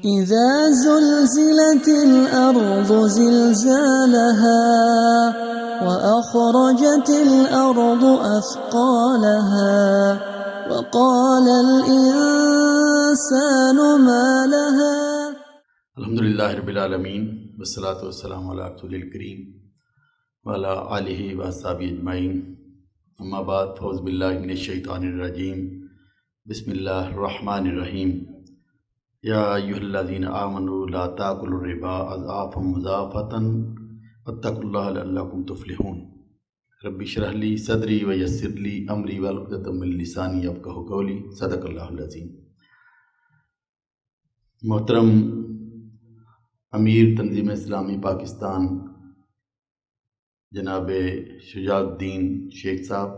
إذا زلزلت الأرض زلزالها وأخرجت الأرض أثقالها وقال الإنسان ما لها. الحمدللہ رب العالمین والصلاة والسلام علی رسول الکریم وعلی آلہ واصحابہ اجمعین. اما بعد، فاعوذ باللہ من الشیطان الرجیم. بسم اللہ الرحمن الرحیم. یا ایھا الذین آمنوا لا تأکلوا الربا اضعافا مضاعفۃ واتقوا اللہ لعلکم تفلحون. رب اشرح لی صدری ویسر لی امری واحلل عقدۃ من لسانی یفقہوا قولی. صدق اللہ العظیم. محترم امیر تنظیم اسلامی پاکستان جناب شجاع الدین شیخ صاحب،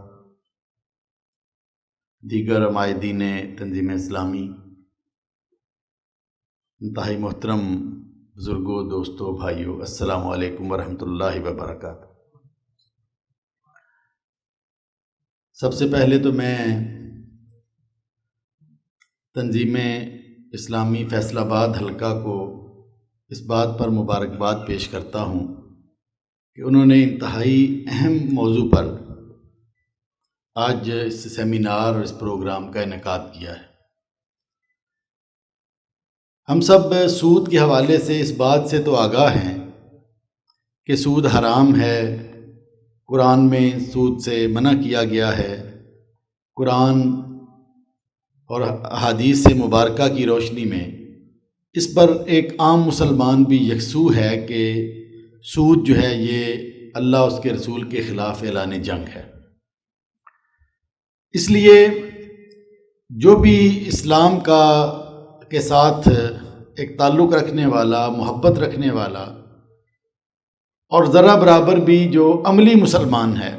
دیگر عمائدین تنظیم اسلامی، انتہائی محترم بزرگوں، دوستوں، بھائیوں، السلام علیکم ورحمۃ اللہ وبرکاتہ. سب سے پہلے تو میں تنظیم اسلامی فیصل آباد حلقہ کو اس بات پر مبارکباد پیش کرتا ہوں کہ انہوں نے انتہائی اہم موضوع پر آج اس سیمینار اور اس پروگرام کا انعقاد کیا ہے. ہم سب سود کے حوالے سے اس بات سے تو آگاہ ہیں کہ سود حرام ہے، قرآن میں سود سے منع کیا گیا ہے. قرآن اور احادیث سے مبارکہ کی روشنی میں اس پر ایک عام مسلمان بھی یکسو ہے کہ سود جو ہے یہ اللہ اس کے رسول کے خلاف اعلان جنگ ہے. اس لیے جو بھی اسلام کے ساتھ ایک تعلق رکھنے والا، محبت رکھنے والا اور ذرا برابر بھی جو عملی مسلمان ہے،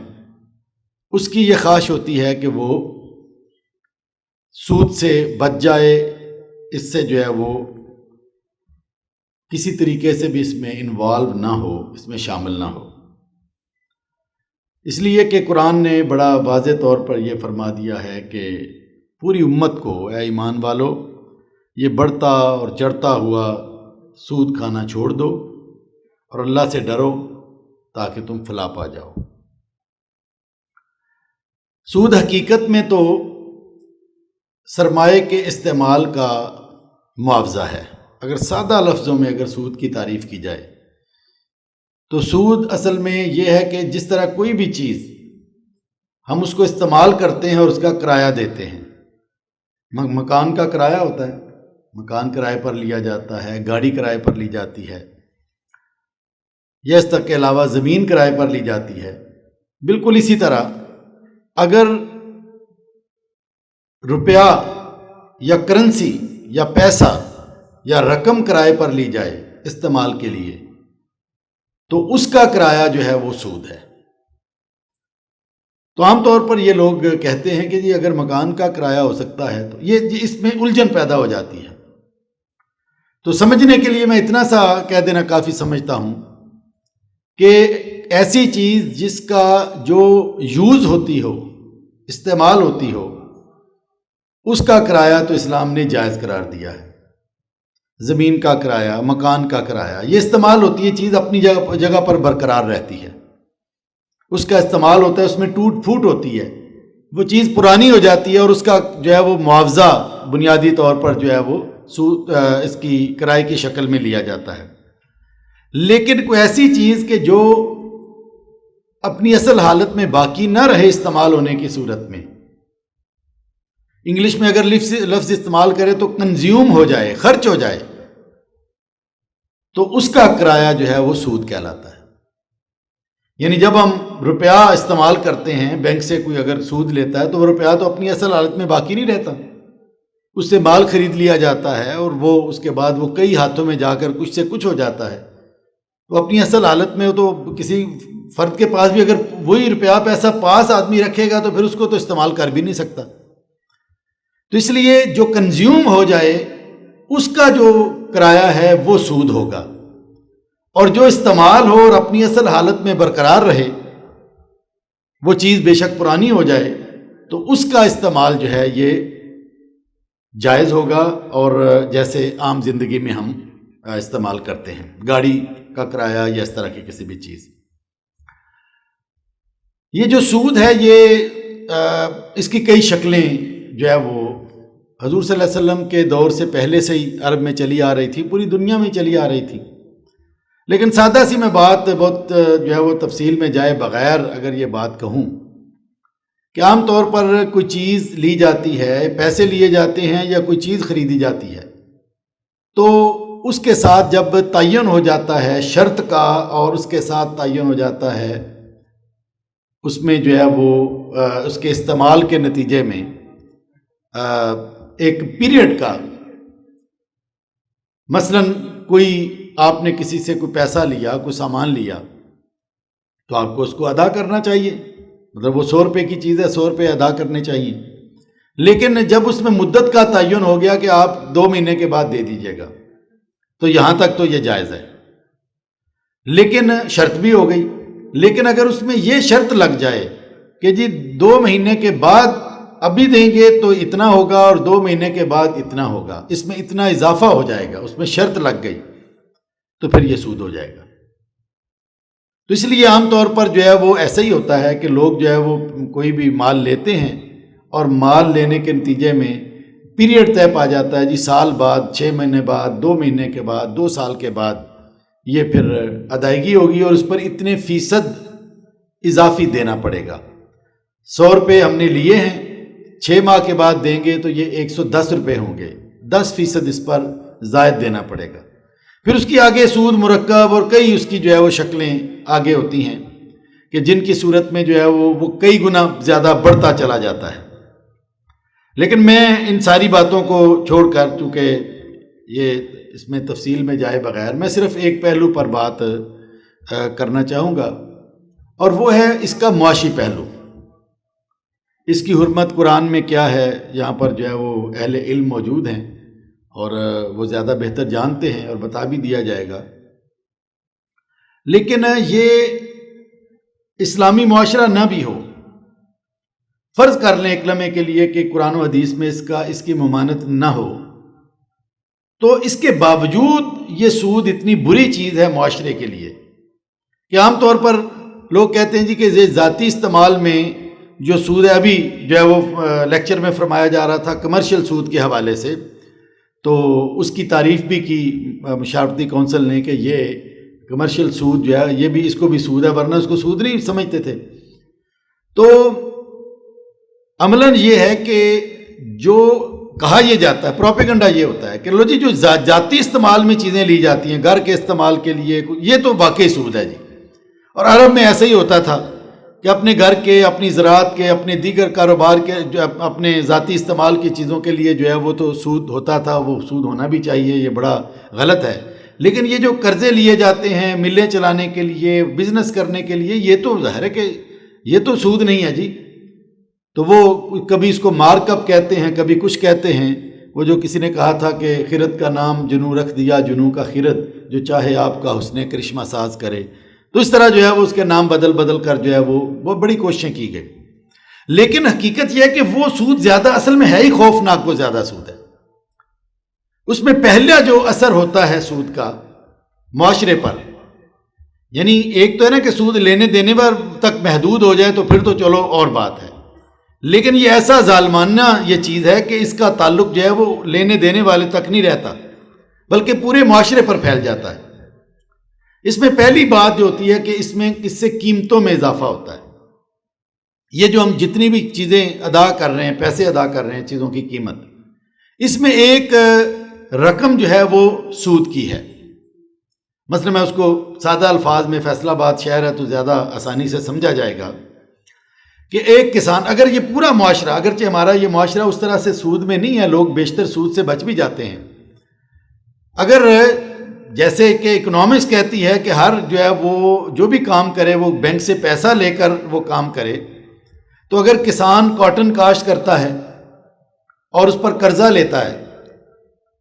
اس کی یہ خواہش ہوتی ہے کہ وہ سود سے بچ جائے، اس سے جو ہے وہ کسی طریقے سے بھی اس میں انوالو نہ ہو، اس میں شامل نہ ہو. اس لیے کہ قرآن نے بڑا واضح طور پر یہ فرما دیا ہے کہ پوری امت کو، اے ایمان والو، یہ بڑھتا اور چڑھتا ہوا سود کھانا چھوڑ دو اور اللہ سے ڈرو تاکہ تم فلاح پا جاؤ. سود حقیقت میں تو سرمایے کے استعمال کا معاوضہ ہے. اگر سادہ لفظوں میں اگر سود کی تعریف کی جائے تو سود اصل میں یہ ہے کہ جس طرح کوئی بھی چیز ہم اس کو استعمال کرتے ہیں اور اس کا کرایہ دیتے ہیں. مکان کا کرایہ ہوتا ہے، مکان کرائے پر لیا جاتا ہے، گاڑی کرائے پر لی جاتی ہے، یا اس تک کے علاوہ زمین کرائے پر لی جاتی ہے. بالکل اسی طرح اگر روپیہ یا کرنسی یا پیسہ یا رقم کرائے پر لی جائے استعمال کے لیے تو اس کا کرایہ جو ہے وہ سود ہے. تو عام طور پر یہ لوگ کہتے ہیں کہ جی اگر مکان کا کرایہ ہو سکتا ہے تو یہ اس میں الجھن پیدا ہو جاتی ہے. تو سمجھنے کے لیے میں اتنا سا کہہ دینا کافی سمجھتا ہوں کہ ایسی چیز جس کا جو یوز ہوتی ہو، استعمال ہوتی ہو، اس کا کرایہ تو اسلام نے جائز قرار دیا ہے. زمین کا کرایہ، مکان کا کرایہ، یہ استعمال ہوتی ہے، چیز اپنی جگہ پر برقرار رہتی ہے، اس کا استعمال ہوتا ہے، اس میں ٹوٹ پھوٹ ہوتی ہے، وہ چیز پرانی ہو جاتی ہے اور اس کا جو ہے وہ معاوضہ بنیادی طور پر جو ہے وہ اس کی کرائے کی شکل میں لیا جاتا ہے. لیکن کوئی ایسی چیز کہ جو اپنی اصل حالت میں باقی نہ رہے استعمال ہونے کی صورت میں، انگلش میں اگر لفظ استعمال کرے تو کنزیوم ہو جائے، خرچ ہو جائے، تو اس کا کرایہ جو ہے وہ سود کہلاتا ہے. یعنی جب ہم روپیہ استعمال کرتے ہیں، بینک سے کوئی اگر سود لیتا ہے تو وہ روپیہ تو اپنی اصل حالت میں باقی نہیں رہتا، اس سے مال خرید لیا جاتا ہے اور وہ اس کے بعد وہ کئی ہاتھوں میں جا کر کچھ سے کچھ ہو جاتا ہے. تو اپنی اصل حالت میں تو کسی فرد کے پاس بھی اگر وہی روپیہ پیسہ پاس آدمی رکھے گا تو پھر اس کو تو استعمال کر بھی نہیں سکتا. تو اس لیے جو کنزیوم ہو جائے اس کا جو کرایہ ہے وہ سود ہوگا، اور جو استعمال ہو اور اپنی اصل حالت میں برقرار رہے، وہ چیز بے شک پرانی ہو جائے تو اس کا استعمال جو ہے یہ جائز ہوگا، اور جیسے عام زندگی میں ہم استعمال کرتے ہیں، گاڑی کا کرایہ یا اس طرح کی کسی بھی چیز۔ یہ جو سود ہے یہ اس کی کئی شکلیں جو ہے وہ حضور صلی اللہ علیہ وسلم کے دور سے پہلے سے ہی عرب میں چلی آ رہی تھی، پوری دنیا میں چلی آ رہی تھی۔ لیکن سادہ سی میں بات بہت جو ہے وہ تفصیل میں جائے بغیر اگر یہ بات کہوں کہ عام طور پر کوئی چیز لی جاتی ہے، پیسے لیے جاتے ہیں یا کوئی چیز خریدی جاتی ہے، تو اس کے ساتھ جب تعین ہو جاتا ہے شرط کا، اور اس کے ساتھ تعین ہو جاتا ہے اس میں جو ہے وہ اس کے استعمال کے نتیجے میں ایک پیریڈ کا، مثلا کوئی آپ نے کسی سے کوئی پیسہ لیا، کوئی سامان لیا، تو آپ کو اس کو ادا کرنا چاہیے، مطلب وہ 100 روپے کی چیز ہے، 100 روپے ادا کرنے چاہیے۔ لیکن جب اس میں مدت کا تعین ہو گیا کہ آپ 2 مہینے کے بعد دے دیجیے گا، تو یہاں تک تو یہ جائز ہے، لیکن شرط بھی ہو گئی۔ لیکن اگر اس میں یہ شرط لگ جائے کہ جی 2 مہینے کے بعد ابھی دیں گے تو اتنا ہوگا، اور 2 مہینے کے بعد اتنا ہوگا، اس میں اتنا اضافہ ہو جائے گا، اس میں شرط لگ گئی، تو پھر یہ سود ہو جائے گا۔ تو اس لیے عام طور پر جو ہے وہ ایسا ہی ہوتا ہے کہ لوگ جو ہے وہ کوئی بھی مال لیتے ہیں، اور مال لینے کے نتیجے میں پیریڈ طے پا جاتا ہے، جی سال بعد، 6 مہینے بعد، 2 مہینے کے بعد، 2 سال کے بعد یہ پھر ادائیگی ہوگی، اور اس پر اتنے فیصد اضافی دینا پڑے گا۔ 100 روپے ہم نے لیے ہیں، 6 ماہ کے بعد دیں گے تو یہ 110 روپے ہوں گے، 10% اس پر زائد دینا پڑے گا۔ پھر اس کی آگے سود مرکب اور کئی اس کی جو ہے وہ شکلیں آگے ہوتی ہیں کہ جن کی صورت میں جو ہے وہ کئی گنا زیادہ بڑھتا چلا جاتا ہے۔ لیکن میں ان ساری باتوں کو چھوڑ کر، چونکہ یہ اس میں تفصیل میں جائے بغیر، میں صرف ایک پہلو پر بات کرنا چاہوں گا، اور وہ ہے اس کا معاشی پہلو۔ اس کی حرمت قرآن میں کیا ہے، یہاں پر جو ہے وہ اہل علم موجود ہیں اور وہ زیادہ بہتر جانتے ہیں، اور بتا بھی دیا جائے گا۔ لیکن یہ اسلامی معاشرہ نہ بھی ہو، فرض کر لیں ایک لمحے کے لیے کہ قرآن و حدیث میں اس کی ممانت نہ ہو، تو اس کے باوجود یہ سود اتنی بری چیز ہے معاشرے کے لیے کہ عام طور پر لوگ کہتے ہیں جی کہ ذاتی استعمال میں جو سود ہے، ابھی جو ہے وہ لیکچر میں فرمایا جا رہا تھا کمرشل سود کے حوالے سے، تو اس کی تعریف بھی کی مشاورتی کونسل نے کہ یہ کمرشل سود جو ہے یہ بھی، اس کو بھی سود ہے، ورنہ اس کو سود نہیں سمجھتے تھے۔ تو عملاً یہ ہے کہ جو کہا یہ جاتا ہے، پروپیگنڈا یہ ہوتا ہے کہ لو جی جو ذاتی استعمال میں چیزیں لی جاتی ہیں گھر کے استعمال کے لیے، یہ تو واقعی سود ہے جی۔ اور عرب میں ایسا ہی ہوتا تھا کہ اپنے گھر کے، اپنی زراعت کے، اپنے دیگر کاروبار کے، جو اپنے ذاتی استعمال کی چیزوں کے لیے جو ہے وہ تو سود ہوتا تھا، وہ سود ہونا بھی چاہیے، یہ بڑا غلط ہے۔ لیکن یہ جو قرضے لیے جاتے ہیں ملیں چلانے کے لیے، بزنس کرنے کے لیے، یہ تو ظاہر ہے کہ یہ تو سود نہیں ہے جی۔ تو وہ کبھی اس کو مارک اپ کہتے ہیں، کبھی کچھ کہتے ہیں۔ وہ جو کسی نے کہا تھا کہ خرد کا نام جنوں رکھ دیا، جنوں کا خرد، جو چاہے آپ کا حسن کرشمہ ساز کرے۔ تو اس طرح جو ہے وہ اس کے نام بدل بدل کر جو ہے وہ بڑی کوششیں کی گئی۔ لیکن حقیقت یہ ہے کہ وہ سود زیادہ اصل میں ہے ہی خوفناک، وہ زیادہ سود ہے۔ اس میں پہلا جو اثر ہوتا ہے سود کا معاشرے پر، یعنی ایک تو ہے نا کہ سود لینے دینے پر تک محدود ہو جائے تو پھر تو چلو اور بات ہے، لیکن یہ ایسا ظالمانہ یہ چیز ہے کہ اس کا تعلق جو ہے وہ لینے دینے والے تک نہیں رہتا، بلکہ پورے معاشرے پر پھیل جاتا ہے۔ اس میں پہلی بات جو ہوتی ہے کہ اس سے قیمتوں میں اضافہ ہوتا ہے۔ یہ جو ہم جتنی بھی چیزیں ادا کر رہے ہیں، پیسے ادا کر رہے ہیں، چیزوں کی قیمت، اس میں ایک رقم جو ہے وہ سود کی ہے۔ مثلا میں اس کو سادہ الفاظ میں، فیصل آباد شہر ہے تو زیادہ آسانی سے سمجھا جائے گا کہ ایک کسان، اگر یہ پورا معاشرہ، اگرچہ ہمارا یہ معاشرہ اس طرح سے سود میں نہیں ہے، لوگ بیشتر سود سے بچ بھی جاتے ہیں، اگر جیسے کہ اکنامکس کہتی ہے کہ ہر جو ہے وہ جو بھی کام کرے وہ بینک سے پیسہ لے کر وہ کام کرے، تو اگر کسان کاٹن کاشت کرتا ہے اور اس پر قرضہ لیتا ہے،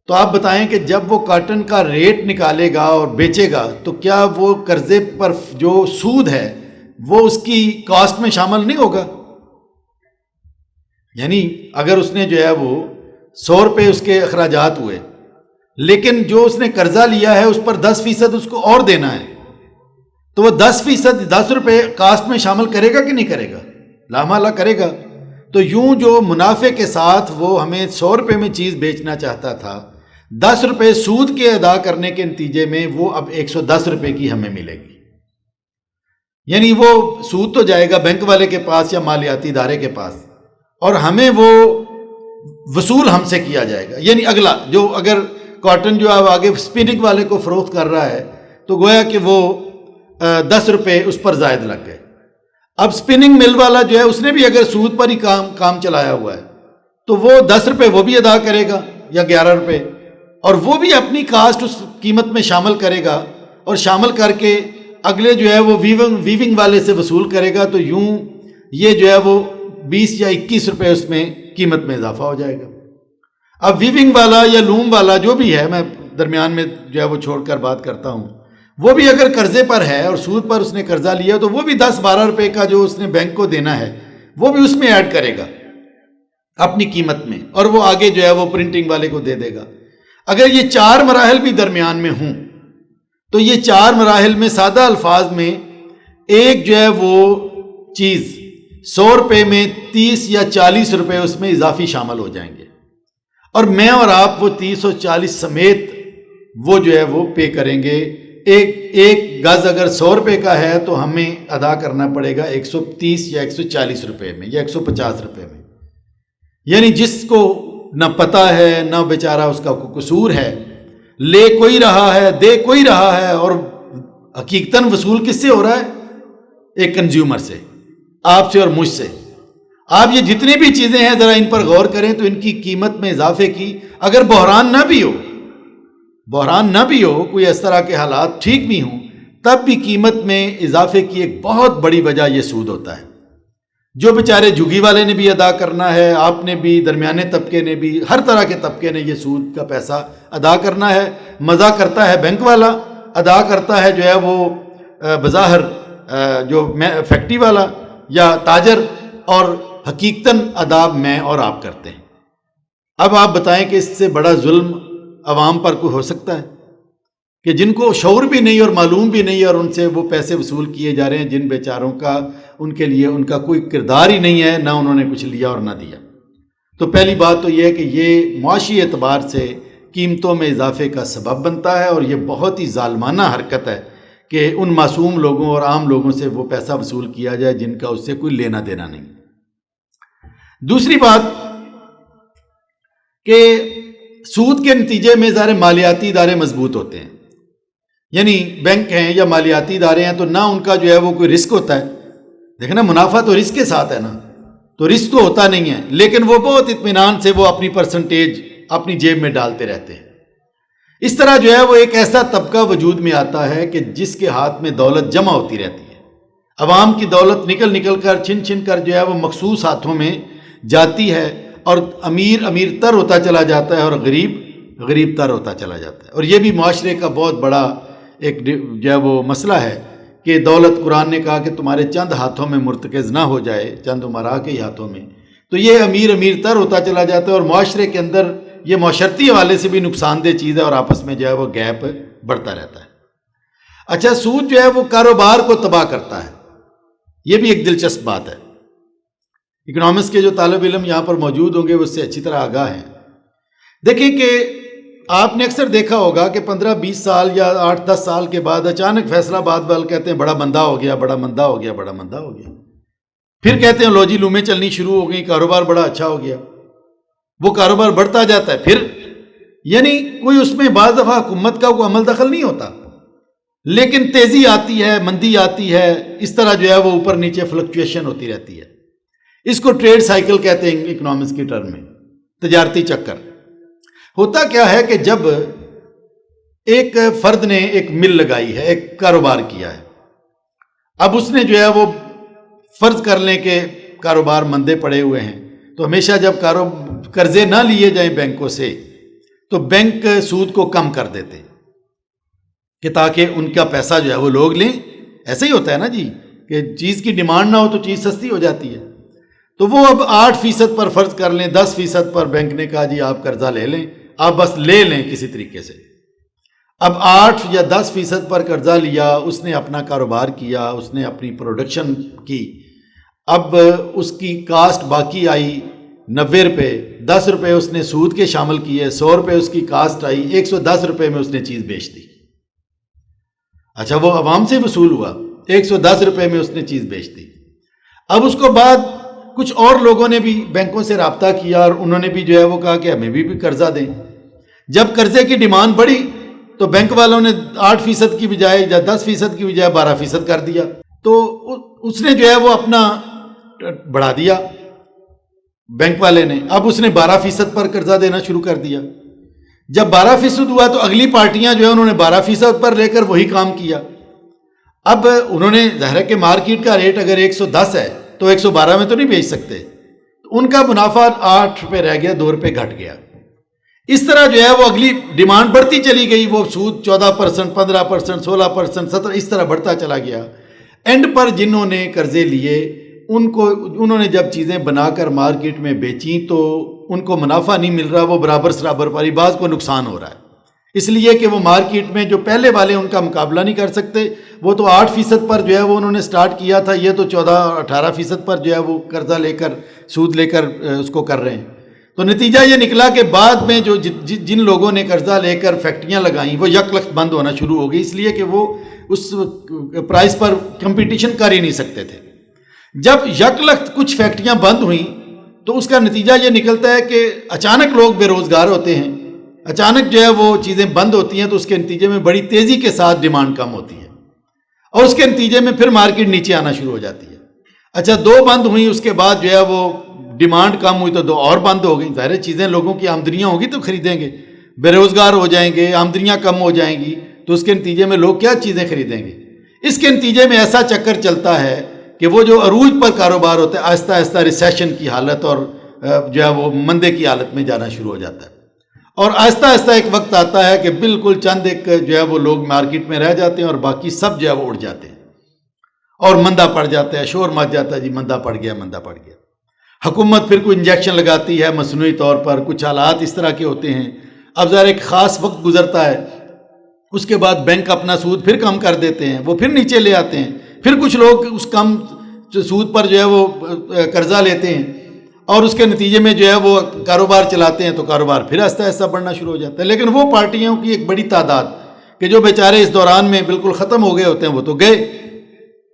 تو آپ بتائیں کہ جب وہ کاٹن کا ریٹ نکالے گا اور بیچے گا تو کیا وہ قرضے پر جو سود ہے وہ اس کی کاسٹ میں شامل نہیں ہوگا؟ یعنی اگر اس نے جو ہے وہ 100 اس کے اخراجات ہوئے، لیکن جو اس نے قرضہ لیا ہے اس پر 10% اس کو اور دینا ہے، تو وہ 10% 10 کاسٹ میں شامل کرے گا کہ نہیں کرے گا؟ لامحالہ کرے گا۔ تو یوں جو منافع کے ساتھ وہ ہمیں 100 میں چیز بیچنا چاہتا تھا، 10 سود کے ادا کرنے کے نتیجے میں وہ اب 110 کی ہمیں ملے گی۔ یعنی وہ سود تو جائے گا بینک والے کے پاس یا مالیاتی ادارے کے پاس، اور ہمیں وہ وصول ہم سے کیا جائے گا۔ یعنی اگلا جو اگر کاٹن جو اب آگے اسپننگ والے کو فروخت کر رہا ہے تو گویا کہ وہ 10 اس پر زائد لگ گئے۔ اب اسپننگ مل والا جو ہے اس نے بھی اگر سود پر ہی کام چلایا ہوا ہے تو وہ 10 وہ بھی ادا کرے گا یا 11 اور وہ بھی اپنی کاسٹ اس قیمت میں شامل کرے گا، اور شامل کر کے اگلے جو ہے وہ ویونگ والے سے وصول کرے گا، تو یوں یہ جو ہے وہ 20 یا 21 اس میں قیمت میں اضافہ ہو جائے گا۔ اب ویونگ والا یا لوم والا جو بھی ہے، میں درمیان میں جو ہے وہ چھوڑ کر بات کرتا ہوں، وہ بھی اگر قرضے پر ہے اور سود پر اس نے قرضہ لیا تو وہ بھی 10-12 کا جو اس نے بینک کو دینا ہے وہ بھی اس میں ایڈ کرے گا اپنی قیمت میں، اور وہ آگے جو ہے وہ پرنٹنگ والے کو دے دے گا۔ اگر یہ 4 مراحل بھی درمیان میں ہوں تو یہ 4 مراحل میں سادہ الفاظ میں ایک جو ہے وہ چیز 100 میں 30 یا 40 اس میں اضافی شامل ہو جائیں گے، اور میں اور آپ وہ 30 اور 40 سمیت وہ جو ہے وہ پے کریں گے۔ ایک گز اگر 100 کا ہے تو ہمیں ادا کرنا پڑے گا 130 یا 140 میں یا 150 میں۔ یعنی جس کو نہ پتہ ہے نہ بیچارہ اس کا کوئی قصور ہے، لے کوئی رہا ہے دے کوئی رہا ہے، اور حقیقتاً وصول کس سے ہو رہا ہے؟ ایک کنزیومر سے، آپ سے اور مجھ سے۔ آپ یہ جتنی بھی چیزیں ہیں ذرا ان پر غور کریں تو ان کی قیمت میں اضافے کی، اگر بحران نہ بھی ہو کوئی اس طرح کے حالات ٹھیک بھی ہوں، تب بھی قیمت میں اضافے کی ایک بہت بڑی وجہ یہ سود ہوتا ہے، جو بیچارے جھگی والے نے بھی ادا کرنا ہے، آپ نے بھی، درمیانے طبقے نے بھی، ہر طرح کے طبقے نے یہ سود کا پیسہ ادا کرنا ہے۔ مزہ کرتا ہے بینک والا، ادا کرتا ہے جو ہے وہ بظاہر جو فیکٹری والا یا تاجر، اور حقیقتاً ادا میں اور آپ کرتے ہیں۔ اب آپ بتائیں کہ اس سے بڑا ظلم عوام پر کوئی ہو سکتا ہے؟ کہ جن کو شعور بھی نہیں اور معلوم بھی نہیں، اور ان سے وہ پیسے وصول کیے جا رہے ہیں، جن بیچاروں کا ان کے لیے ان کا کوئی کردار ہی نہیں ہے، نہ انہوں نے کچھ لیا اور نہ دیا۔ تو پہلی بات تو یہ ہے کہ یہ معاشی اعتبار سے قیمتوں میں اضافے کا سبب بنتا ہے، اور یہ بہت ہی ظالمانہ حرکت ہے کہ ان معصوم لوگوں اور عام لوگوں سے وہ پیسہ وصول کیا جائے جن کا اس سے کوئی لینا دینا نہیں۔ دوسری بات کہ سود کے نتیجے میں ظاہر مالیاتی ادارے مضبوط ہوتے ہیں، یعنی بینک ہیں یا مالیاتی ادارے ہیں تو نہ ان کا جو ہے وہ کوئی رسک ہوتا ہے۔ دیکھنا منافع تو رسک کے ساتھ ہے نا، تو رسک تو ہوتا نہیں ہے، لیکن وہ بہت اطمینان سے وہ اپنی پرسنٹیج اپنی جیب میں ڈالتے رہتے ہیں۔ اس طرح جو ہے وہ ایک ایسا طبقہ وجود میں آتا ہے کہ جس کے ہاتھ میں دولت جمع ہوتی رہتی ہے، عوام کی دولت نکل کر چھن چھن کر جو ہے وہ مخصوص ہاتھوں میں جاتی ہے، اور امیر امیر تر ہوتا چلا جاتا ہے اور غریب غریب تر ہوتا چلا جاتا ہے۔ اور یہ بھی معاشرے کا بہت بڑا ایک جو ہے وہ مسئلہ ہے کہ دولت، قرآن نے کہا کہ تمہارے چند ہاتھوں میں مرتکز نہ ہو جائے، چند امراء کے ہی ہاتھوں میں، تو یہ امیر امیر تر ہوتا چلا جاتا ہے، اور معاشرے کے اندر یہ معاشرتی حوالے سے بھی نقصان دہ چیز ہے، اور آپس میں جو ہے وہ گیپ بڑھتا رہتا ہے۔ اچھا، سود جو ہے وہ کاروبار کو تباہ کرتا ہے، یہ بھی ایک دلچسپ بات ہے۔ اکنامکس کے جو طالب علم یہاں پر موجود ہوں گے وہ اس سے اچھی طرح آگاہ ہیں۔ دیکھیں کہ آپ نے اکثر دیکھا ہوگا کہ 15-20 سال یا 8-10 سال کے بعد اچانک فیصلہ آباد والے کہتے ہیں بڑا مندہ ہو گیا، بڑا مندہ ہو گیا، بڑا مندہ ہو گیا، پھر کہتے ہیں لو جی لومیں چلنی شروع ہو گئی، کاروبار بڑا اچھا ہو گیا، وہ کاروبار بڑھتا جاتا ہے، پھر یعنی کوئی اس میں بعض دفعہ حکومت کا کوئی عمل دخل نہیں ہوتا، لیکن تیزی آتی ہے، مندی آتی ہے، اس طرح جو ہے وہ اوپر نیچے فلکچویشن ہوتی رہتی ہے۔ اس کو ٹریڈ سائیکل کہتے ہیں اکنامکس کی ٹرم میں، تجارتی چکر۔ ہوتا کیا ہے کہ جب ایک فرد نے ایک مل لگائی ہے، ایک کاروبار کیا ہے، اب اس نے جو ہے وہ فرض کر لیں کہ کاروبار مندے پڑے ہوئے ہیں، تو ہمیشہ جب قرضے نہ لیے جائیں بینکوں سے تو بینک سود کو کم کر دیتے کہ تاکہ ان کا پیسہ جو ہے وہ لوگ لیں۔ ایسا ہی ہوتا ہے نا جی، کہ چیز کی ڈیمانڈ نہ ہو تو چیز سستی ہو جاتی ہے۔ تو وہ اب 8% پر فرض کر لیں، 10% پر بینک نے کہا جی آپ قرضہ لے لیں، آپ بس لے لیں کسی طریقے سے۔ اب 8 یا 10% پر قرضہ لیا، اس نے اپنا کاروبار کیا، اس نے اپنی پروڈکشن کی، اب اس کی کاسٹ باقی آئی 90 روپے، 10 روپے اس نے سود کے شامل کیے، 100 روپے اس کی کاسٹ آئی، 110 روپے میں اس نے چیز بیچ دی۔ اچھا وہ عوام سے وصول ہوا، 110 روپے میں اس نے چیز بیچ دی۔ اب اس کو بعد کچھ اور لوگوں نے بھی بینکوں سے رابطہ کیا اور انہوں نے بھی جو ہے وہ کہا کہ ہمیں بھی قرضہ دیں۔ جب قرضے کی ڈیمانڈ بڑھی تو بینک والوں نے 8% کی بجائے یا 10% کی بجائے 12% کر دیا، تو اس نے جو ہے وہ اپنا بڑھا دیا بینک والے نے، اب اس نے 12% پر قرضہ دینا شروع کر دیا۔ جب 12% ہوا تو اگلی پارٹیاں جو ہے انہوں نے 12% پر لے کر وہی کام کیا۔ اب انہوں نے ظاہر ہے کہ مارکیٹ کا ریٹ اگر 110 ہے تو 112 میں تو نہیں بیچ سکتے، تو ان کا منافع 8 روپے رہ گیا، 2 روپے گھٹ گیا۔ اس طرح جو ہے وہ اگلی ڈیمانڈ بڑھتی چلی گئی، وہ سود 14%، 15%، 16%، 17، اس طرح بڑھتا چلا گیا۔ اینڈ پر جنہوں نے قرضے لیے انہوں نے جب چیزیں بنا کر مارکیٹ میں بیچیں تو ان کو منافع نہیں مل رہا، وہ برابر سرابر پاری، بعض کو نقصان ہو رہا ہے، اس لیے کہ وہ مارکیٹ میں جو پہلے والے ان کا مقابلہ نہیں کر سکتے۔ وہ تو 8% پر جو ہے وہ انہوں نے سٹارٹ کیا تھا، یہ تو 14-18% پر جو ہے وہ قرضہ لے کر سود لے کر اس کو کر رہے ہیں۔ تو نتیجہ یہ نکلا کہ بعد میں جو جن لوگوں نے قرضہ لے کر فیکٹریاں لگائیں وہ یک لخت بند ہونا شروع ہو گئی، اس لیے کہ وہ اس پرائز پر کمپٹیشن کر ہی نہیں سکتے تھے۔ جب یک لخت کچھ فیکٹریاں بند ہوئیں تو اس کا نتیجہ یہ نکلتا ہے کہ اچانک لوگ بے روزگار ہوتے ہیں، اچانک جو ہے وہ چیزیں بند ہوتی ہیں، تو اس کے نتیجے میں بڑی تیزی کے ساتھ ڈیمانڈ کم ہوتی ہے اور اس کے نتیجے میں پھر مارکیٹ نیچے آنا شروع ہو جاتی ہے۔ اچھا 2 بند ہوئیں، اس کے بعد جو ہے وہ ڈیمانڈ کم ہوئی تو 2 اور بند ہو گئیں۔ ظاہر چیزیں لوگوں کی آمدنیاں ہوگی تو خریدیں گے، بے روزگار ہو جائیں گے، آمدنیاں کم ہو جائیں گی، تو اس کے نتیجے میں لوگ کیا چیزیں خریدیں گے؟ اس کے نتیجے میں ایسا چکر چلتا ہے کہ وہ جو عروج پر کاروبار ہوتا ہے آہستہ آہستہ ریسیشن کی حالت اور جو ہے وہ مندے کی حالت میں جانا شروع ہو جاتا ہے، اور آہستہ آہستہ ایک وقت آتا ہے کہ بالکل چند ایک جو ہے وہ لوگ مارکیٹ میں رہ جاتے ہیں اور باقی سب جو ہے وہ اڑ جاتے ہیں اور مندہ پڑ جاتا ہے، شور مچ جاتا ہے، جی مندہ پڑ گیا، مندہ پڑ گیا۔ حکومت پھر کوئی انجیکشن لگاتی ہے مصنوعی طور پر، کچھ حالات اس طرح کے ہوتے ہیں۔ اب ظاہر ایک خاص وقت گزرتا ہے، اس کے بعد بینک اپنا سود پھر کم کر دیتے ہیں، وہ پھر نیچے لے آتے ہیں، پھر کچھ لوگ اس کم سود پر جو ہے وہ قرضہ لیتے ہیں اور اس کے نتیجے میں جو ہے وہ کاروبار چلاتے ہیں، تو کاروبار پھر آہستہ آہستہ بڑھنا شروع ہو جاتا ہے۔ لیکن وہ پارٹیوں کی ایک بڑی تعداد کہ جو بیچارے اس دوران میں بالکل ختم ہو گئے ہوتے ہیں وہ تو گئے،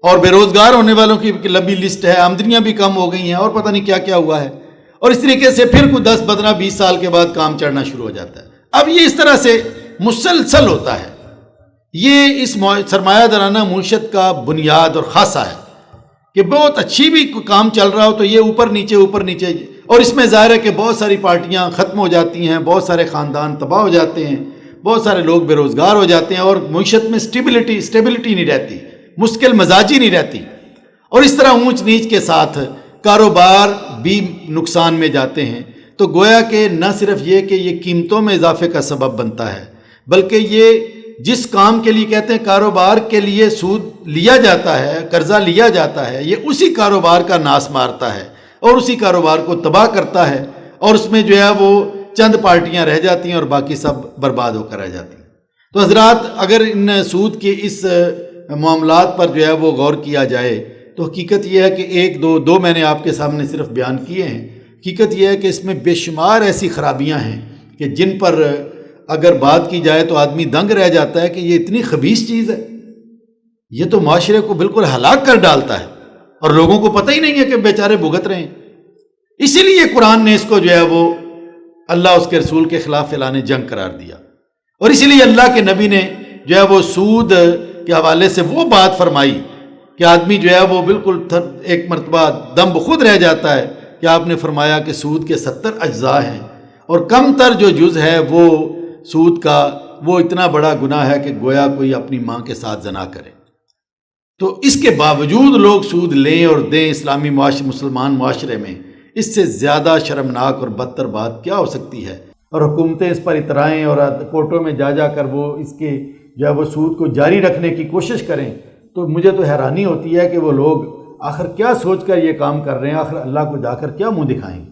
اور بے روزگار ہونے والوں کی لمبی لسٹ ہے، آمدنیاں بھی کم ہو گئی ہیں اور پتہ نہیں کیا کیا ہوا ہے، اور اس طریقے سے پھر کوئی 10، 15، 20 سال کے بعد کام چڑھنا شروع ہو جاتا ہے۔ اب یہ اس طرح سے مسلسل ہوتا ہے، یہ اس سرمایہ دارانہ معیشت کا بنیاد اور خاصہ ہے کہ بہت اچھی بھی کام چل رہا ہو تو یہ اوپر نیچے اوپر نیچے، اور اس میں ظاہر ہے کہ بہت ساری پارٹیاں ختم ہو جاتی ہیں، بہت سارے خاندان تباہ ہو جاتے ہیں، بہت سارے لوگ بے روزگار ہو جاتے ہیں، اور معیشت میں سٹیبلٹی نہیں رہتی، مشکل مزاجی نہیں رہتی، اور اس طرح اونچ نیچ کے ساتھ کاروبار بھی نقصان میں جاتے ہیں۔ تو گویا کہ نہ صرف یہ کہ یہ قیمتوں میں اضافے کا سبب بنتا ہے، بلکہ یہ جس کام کے لیے کہتے ہیں کاروبار کے لیے سود لیا جاتا ہے، قرضہ لیا جاتا ہے، یہ اسی کاروبار کا ناس مارتا ہے اور اسی کاروبار کو تباہ کرتا ہے، اور اس میں جو ہے وہ چند پارٹیاں رہ جاتی ہیں اور باقی سب برباد ہو کر رہ جاتی ہیں۔ تو حضرات اگر ان سود کے اس معاملات پر جو ہے وہ غور کیا جائے تو حقیقت یہ ہے کہ دو میں نے آپ کے سامنے صرف بیان کیے ہیں، حقیقت یہ ہے کہ اس میں بے شمار ایسی خرابیاں ہیں کہ جن پر اگر بات کی جائے تو آدمی دنگ رہ جاتا ہے کہ یہ اتنی خبیث چیز ہے، یہ تو معاشرے کو بالکل ہلاک کر ڈالتا ہے اور لوگوں کو پتہ ہی نہیں ہے کہ بیچارے بھگت رہے ہیں۔ اسی لیے قرآن نے اس کو جو ہے وہ اللہ اس کے رسول کے خلاف اعلان جنگ قرار دیا، اور اسی لیے اللہ کے نبی نے جو ہے وہ سود کے حوالے سے وہ بات فرمائی کہ آدمی جو ہے وہ بالکل ایک مرتبہ دم بخود رہ جاتا ہے کہ آپ نے فرمایا کہ سود کے 70 اجزاء ہیں، اور کم تر جو جز ہے وہ سود کا وہ اتنا بڑا گناہ ہے کہ گویا کوئی اپنی ماں کے ساتھ زنا کرے۔ تو اس کے باوجود لوگ سود لیں اور دیں اسلامی مسلمان معاشرے میں، اس سے زیادہ شرمناک اور بدتر بات کیا ہو سکتی ہے؟ اور حکومتیں اس پر اترائیں اور کورٹوں میں جا کر وہ اس کے جو ہے وہ سود کو جاری رکھنے کی کوشش کریں، تو مجھے تو حیرانی ہوتی ہے کہ وہ لوگ آخر کیا سوچ کر یہ کام کر رہے ہیں، آخر اللہ کو جا کر کیا منہ دکھائیں گے۔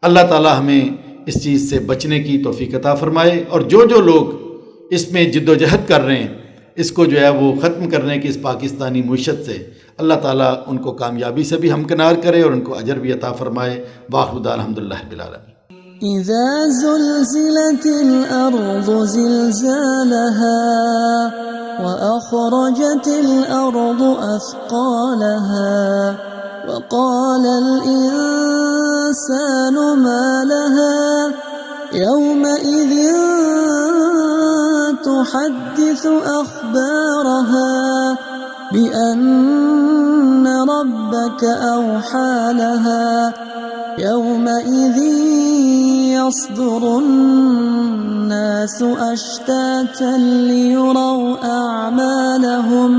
اللہ تعالی ہمیں اس چیز سے بچنے کی توفیق عطا فرمائے، اور جو لوگ اس میں جد و جہد کر رہے ہیں اس کو جو ہے وہ ختم کرنے کی اس پاکستانی معیشت سے، اللہ تعالیٰ ان کو کامیابی سے بھی ہمکنار کرے اور ان کو اجر بھی عطا فرمائے۔ وآخر دعوانا الحمدللہ رب العالمین۔ إذا زلزلت الأرض زلزالها وأخرجت الأرض أثقالها وقال الإنسان ما لها يومئذ تحدث أخبارها بأن ربك أوحى لها يومئذ يصدر الناس أشتاتا ليروا أعمالهم